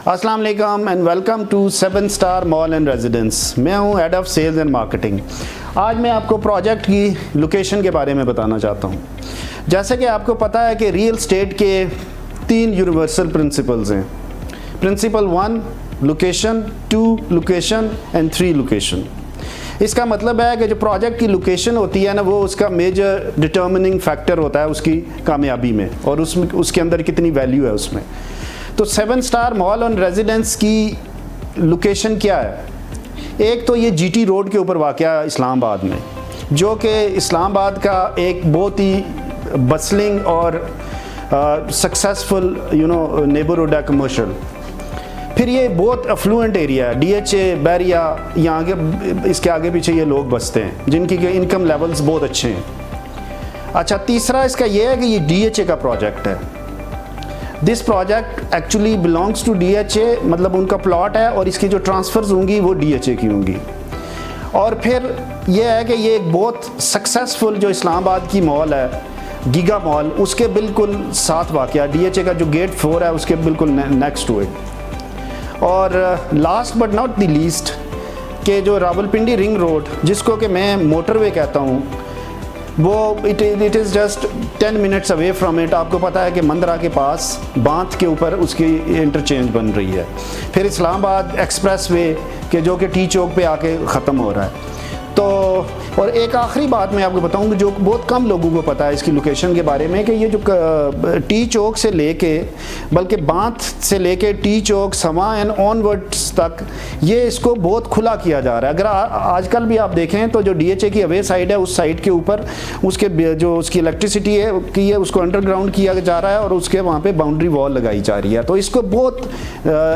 अस्सलाम वालेकुम and welcome to 7 star mall and residence. मैं हूं head of sales and marketing. आज मैं आपको प्रोजेक्ट की लोकेशन के बारे में बताना चाहता हूं। जैसे कि आपको पता है कि रियल एस्टेट के 3 यूनिवर्सल प्रिंसिपल्स हैं। Principle 1 location, 2 location and 3 location. इसका मतलब है कि जो प्रोजेक्ट की लोकेशन होती है ना, वो उसका मेजर डिटर्मिनिंग फैक्टर होता है उसकी कामयाबी में, और उसके अंदर कितनी वैल्यू है उसमें। तो 7 स्टार मॉल एंड रेजिडेंस की लोकेशन क्या है? एक तो ये जीटी रोड के ऊपर वाक़या इस्लामाबाद में, जो कि इस्लामाबाद का एक बहुत ही बसलिंग और सक्सेसफुल नेबरहुड है कमर्शियल। फिर ये बहुत अफ्लुएंट एरिया है, डीएचए, बैरिया, यहाँ आगे इसके आगे पीछे ये लोग बसते हैं जिनकी इनकम लेवल्स बहुत अच्छे हैं। अच्छा, तीसरा इसका ये है कि ये डीएचए का प्रोजेक्ट है। This project actually belongs to DHA, मतलब उनका प्लॉट है और इसकी जो ट्रांसफ़र्स होंगी वो डीएचए की होंगी। और फिर ये है कि ये एक बहुत सक्सेसफुल जो इस्लामाबाद की मॉल है, गीगा मॉल, उसके बिल्कुल साथ वाक़या डीएचए का जो गेट 4 है उसके बिल्कुल नेक्स्ट टू इट। और last but not the least के जो रावलपिंडी रिंग रोड, जिसको कि मैं मोटरवे कहता हूँ, वो it is just 10 minutes away from it. आपको पता है कि मंदरा के पास बांध के ऊपर उसकी इंटरचेंज बन रही है। फिर इस्लामाबाद एक्सप्रेस वे के जो कि टी चौक पे आके ख़त्म हो रहा है। तो और एक आखिरी बात मैं आपको बताऊंगा जो बहुत कम लोगों को पता है इसकी लोकेशन के बारे में, कि ये जो टी चौक से लेके, बल्कि बांध से लेके टी चौक, समा एंड ऑनवर्ड्स तक, ये इसको बहुत खुला किया जा रहा है। अगर आजकल भी आप देखें तो जो डीएचए की अवे साइड है, उस साइड के ऊपर उसके जो उसकी इलेक्ट्रिसिटी है की है, उसको अंडरग्राउंड किया जा रहा है और उसके वहाँ पे बाउंड्री वॉल लगाई जा रही है। तो इसको बहुत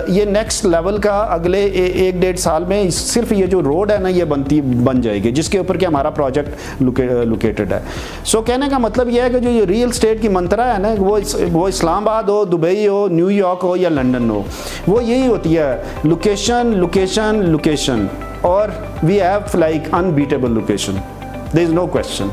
ये नेक्स्ट लेवल का अगले 1-1.5 साल में सिर्फ ये जो रोड है ना, ये बन जाएगी, जिसके ऊपर कि हमारा प्रोजेक्ट लोकेटेड है। सो कहने का मतलब यह है कि जो ये रियल एस्टेट की मंत्रा है ना, वो इस्लामाबाद हो, दुबई हो, न्यूयॉर्क हो या लंदन हो, वो यही होती है, लोकेशन लोकेशन लोकेशन। और we have like unbeatable location, there is no question.